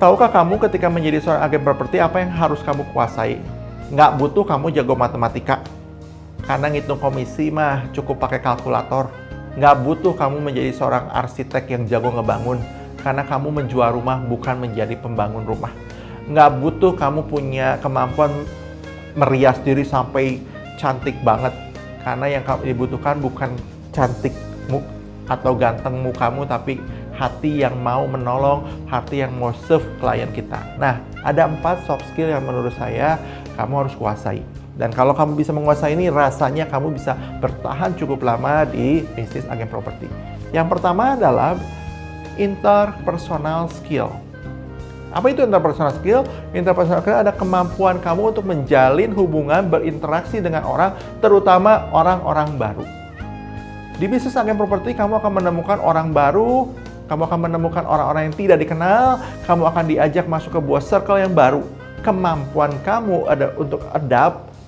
Tahukah kamu ketika menjadi seorang agen properti apa yang harus kamu kuasai? Nggak butuh kamu jago matematika. Karena ngitung komisi mah cukup pakai kalkulator. Nggak butuh kamu menjadi seorang arsitek yang jago ngebangun. Karena kamu menjual rumah bukan menjadi pembangun rumah. Nggak butuh kamu punya kemampuan merias diri sampai cantik banget. Karena yang kamu dibutuhkan bukan cantikmu atau ganteng mukamu, tapi hati yang mau menolong, hati yang mau serve klien kita. Nah, ada 4 soft skill yang menurut saya kamu harus kuasai. Dan kalau kamu bisa menguasai ini, rasanya kamu bisa bertahan cukup lama di bisnis agen properti. Yang pertama adalah interpersonal skill. Apa itu interpersonal skill? Interpersonal skill ada kemampuan kamu untuk menjalin hubungan, berinteraksi dengan orang, terutama orang-orang baru. Di bisnis agen properti, kamu akan menemukan orang baru, kamu akan menemukan orang-orang yang tidak dikenal, kamu akan diajak masuk ke sebuah circle yang baru. Kemampuan kamu ada untuk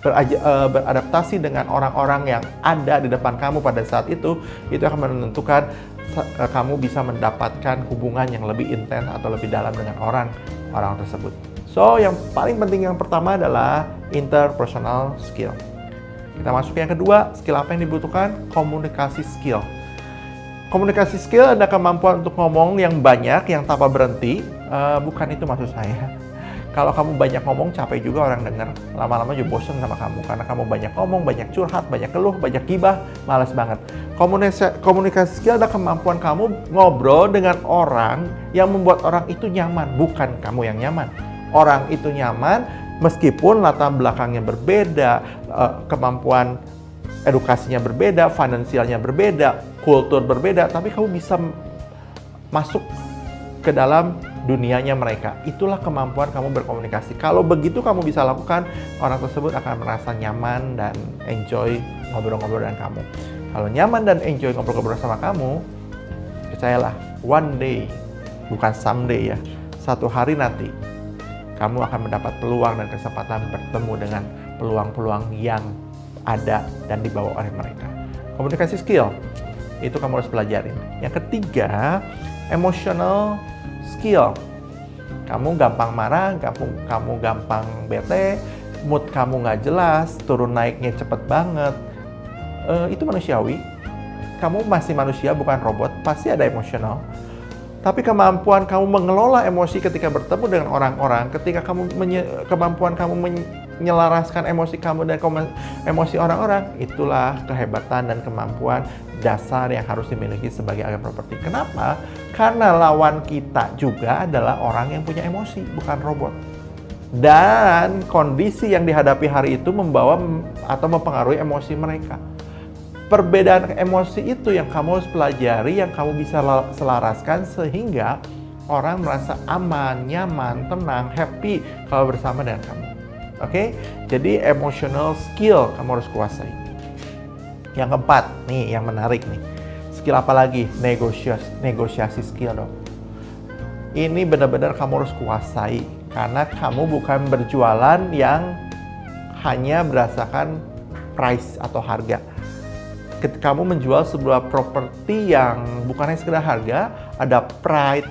beradaptasi dengan orang-orang yang ada di depan kamu pada saat itu akan menentukan kamu bisa mendapatkan hubungan yang lebih intens atau lebih dalam dengan orang tersebut. So, yang paling penting yang pertama adalah interpersonal skill. Kita masuk ke yang kedua, skill apa yang dibutuhkan? Komunikasi skill. Komunikasi skill ada kemampuan untuk ngomong yang banyak, yang tanpa berhenti. Bukan itu maksud saya. Kalau kamu banyak ngomong, capek juga orang dengar. Lama-lama juga bosan sama kamu. Karena kamu banyak ngomong, banyak curhat, banyak keluh, banyak gibah. Malas banget. Komunikasi skill ada kemampuan kamu ngobrol dengan orang yang membuat orang itu nyaman. Bukan kamu yang nyaman. Orang itu nyaman meskipun latar belakangnya berbeda, kemampuan edukasinya berbeda, finansialnya berbeda, kultur berbeda. Tapi kamu bisa masuk ke dalam dunianya mereka. Itulah kemampuan kamu berkomunikasi. Kalau begitu kamu bisa lakukan, orang tersebut akan merasa nyaman dan enjoy ngobrol-ngobrol dengan kamu. Kalau nyaman dan enjoy ngobrol-ngobrol sama kamu, percayalah, one day, bukan someday ya, satu hari nanti, kamu akan mendapat peluang dan kesempatan bertemu dengan peluang-peluang yang ada dan dibawa oleh mereka. Komunikasi skill, itu kamu harus pelajarin. Yang ketiga, emotional skill. Kamu gampang marah, kamu gampang bete, mood kamu nggak jelas, turun naiknya cepet banget. Itu manusiawi. Kamu masih manusia, bukan robot. Pasti ada emosional. Tapi kemampuan kamu mengelola emosi ketika bertemu dengan orang-orang, ketika kemampuan kamu menyelaraskan emosi kamu dan emosi orang-orang, itulah kehebatan dan kemampuan dasar yang harus dimiliki sebagai agen properti. Kenapa? Karena lawan kita juga adalah orang yang punya emosi, bukan robot. Dan kondisi yang dihadapi hari itu membawa atau mempengaruhi emosi mereka. Perbedaan emosi itu yang kamu harus pelajari, yang kamu bisa selaraskan sehingga orang merasa aman, nyaman, tenang, happy kalau bersama dengan kamu. Oke? Jadi emotional skill kamu harus kuasai. Yang keempat, nih yang menarik nih. Skill apa lagi? Negosiasi skill dong. Ini benar-benar kamu harus kuasai. Karena kamu bukan berjualan yang hanya berdasarkan price atau harga. Ketika kamu menjual sebuah properti yang bukan hanya sekedar harga, ada pride,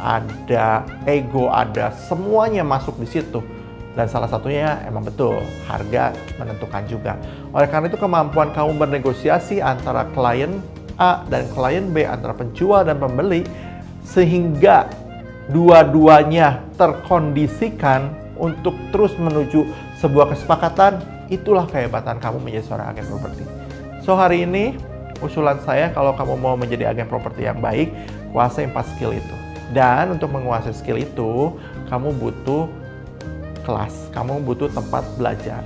ada ego, ada semuanya masuk di situ. Dan salah satunya emang betul, harga menentukan juga. Oleh karena itu kemampuan kamu bernegosiasi antara klien A dan klien B, antara penjual dan pembeli, sehingga dua-duanya terkondisikan untuk terus menuju sebuah kesepakatan, itulah kehebatan kamu menjadi seorang agen properti. So hari ini usulan saya kalau kamu mau menjadi agen properti yang baik, kuasai 4 skill itu. Dan untuk menguasai skill itu, kamu butuh kelas, kamu butuh tempat belajar.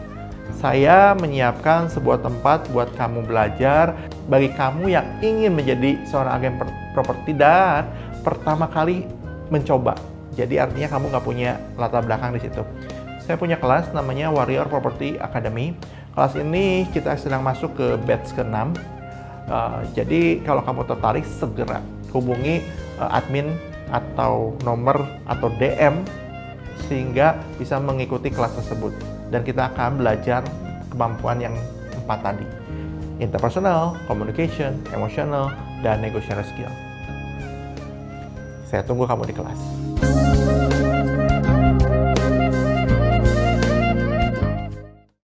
Saya menyiapkan sebuah tempat buat kamu belajar bagi kamu yang ingin menjadi seorang agen properti dan pertama kali mencoba. Jadi artinya kamu nggak punya latar belakang di situ. Saya punya kelas namanya Warrior Property Academy. Kelas ini kita sedang masuk ke batch ke-6. Jadi kalau kamu tertarik segera hubungi admin atau nomor atau DM sehingga bisa mengikuti kelas tersebut. Dan kita akan belajar kemampuan yang 4 tadi. Interpersonal, communication, emotional, dan negotiation skill. Saya tunggu kamu di kelas.